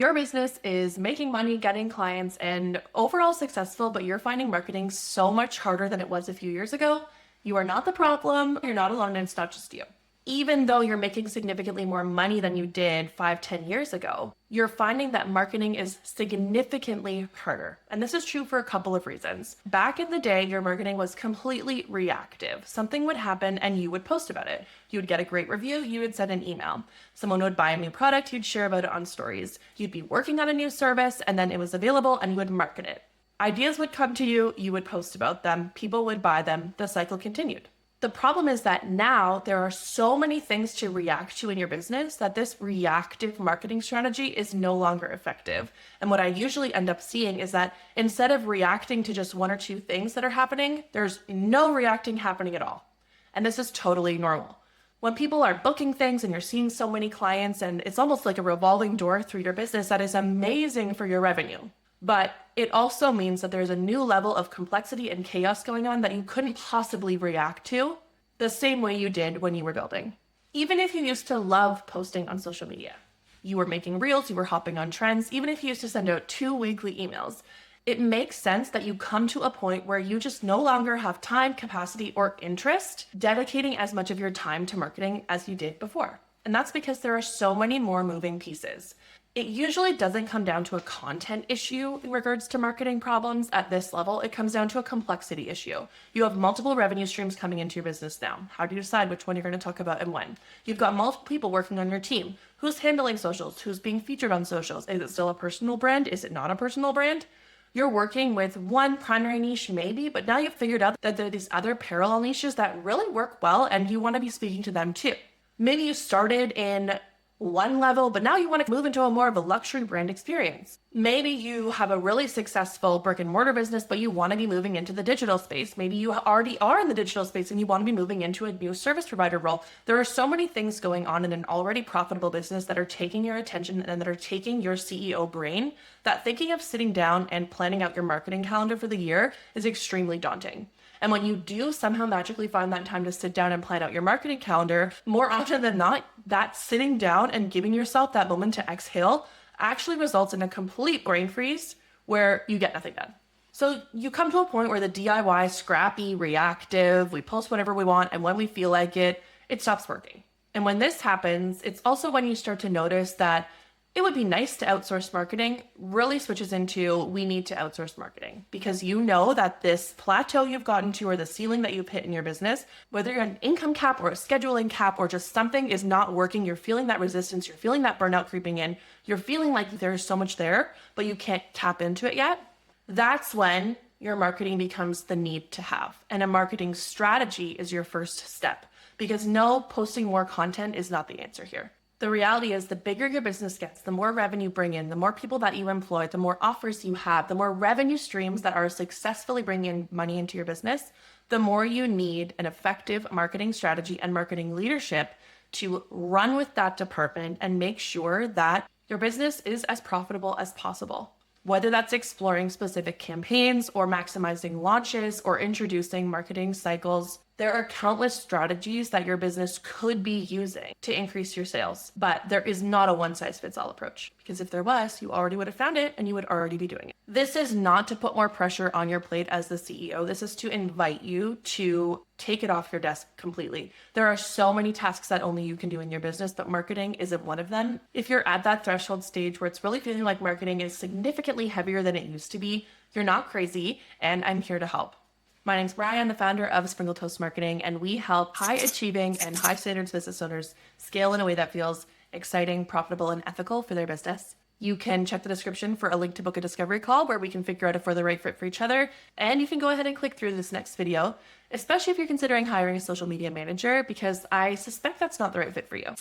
Your business is making money, getting clients, and overall successful, but you're finding marketing so much harder than it was a few years ago. You are not the problem. You're not alone, and it's not just you. Even though you're making significantly more money than you did 5, 10 years ago, you're finding that marketing is significantly harder. And this is true for a couple of reasons. Back in the day, your marketing was completely reactive. Something would happen and you would post about it. You would get a great review, you would send an email. Someone would buy a new product, you'd share about it on stories. You'd be working on a new service and then it was available and you would market it. Ideas would come to you, you would post about them, people would buy them, the cycle continued. The problem is that now there are so many things to react to in your business that this reactive marketing strategy is no longer effective. And what I usually end up seeing is that instead of reacting to just one or two things that are happening, there's no reacting happening at all. And this is totally normal. When people are booking things and you're seeing so many clients and it's almost like a revolving door through your business, that is amazing for your revenue. But it also means that there's a new level of complexity and chaos going on that you couldn't possibly react to the same way you did when you were building. Even if you used to love posting on social media, you were making reels, you were hopping on trends, even if you used to send out 2 weekly emails, it makes sense that you come to a point where you just no longer have time, capacity, or interest dedicating as much of your time to marketing as you did before. And that's because there are so many more moving pieces. It usually doesn't come down to a content issue in regards to marketing problems at this level. It comes down to a complexity issue. You have multiple revenue streams coming into your business now. How do you decide which one you're going to talk about and when? You've got multiple people working on your team. Who's handling socials? Who's being featured on socials? Is it still a personal brand? Is it not a personal brand? You're working with one primary niche maybe, but now you've figured out that there are these other parallel niches that really work well and you want to be speaking to them too. Maybe you started in one level, but now you want to move into a more of a luxury brand experience. Maybe you have a really successful brick and mortar business, but you want to be moving into the digital space. Maybe you already are in the digital space and you want to be moving into a new service provider role. There are so many things going on in an already profitable business that are taking your attention and that are taking your CEO brain that thinking of sitting down and planning out your marketing calendar for the year is extremely daunting. And when you do somehow magically find that time to sit down and plan out your marketing calendar, more often than not, that sitting down and giving yourself that moment to exhale actually results in a complete brain freeze where you get nothing done. So you come to a point where the DIY, scrappy, reactive, we post whatever we want, and when we feel like it stops working. And when this happens, it's also when you start to notice that it would be nice to outsource marketing really switches into we need to outsource marketing because you know that this plateau you've gotten to or the ceiling that you've hit in your business, whether you're an income cap or a scheduling cap or just something is not working, you're feeling that resistance, you're feeling that burnout creeping in, you're feeling like there's so much there, but you can't tap into it yet. That's when your marketing becomes the need to have. And a marketing strategy is your first step because no, posting more content is not the answer here. The reality is the bigger your business gets, the more revenue you bring in, the more people that you employ, the more offers you have, the more revenue streams that are successfully bringing in money into your business, the more you need an effective marketing strategy and marketing leadership to run with that department and make sure that your business is as profitable as possible. Whether that's exploring specific campaigns or maximizing launches or introducing marketing cycles, there are countless strategies that your business could be using to increase your sales, but there is not a one-size-fits-all approach because if there was, you already would have found it and you would already be doing it. This is not to put more pressure on your plate as the CEO. This is to invite you to take it off your desk completely. There are so many tasks that only you can do in your business, but marketing isn't one of them. If you're at that threshold stage where it's really feeling like marketing is significantly heavier than it used to be, you're not crazy, and I'm here to help. My name's Brian, the founder of Sprinkle Toast Marketing, and we help high achieving and high standards business owners scale in a way that feels exciting, profitable, and ethical for their business. You can check the description for a link to book a discovery call where we can figure out if we're the right fit for each other. And you can go ahead and click through this next video, especially if you're considering hiring a social media manager, because I suspect that's not the right fit for you.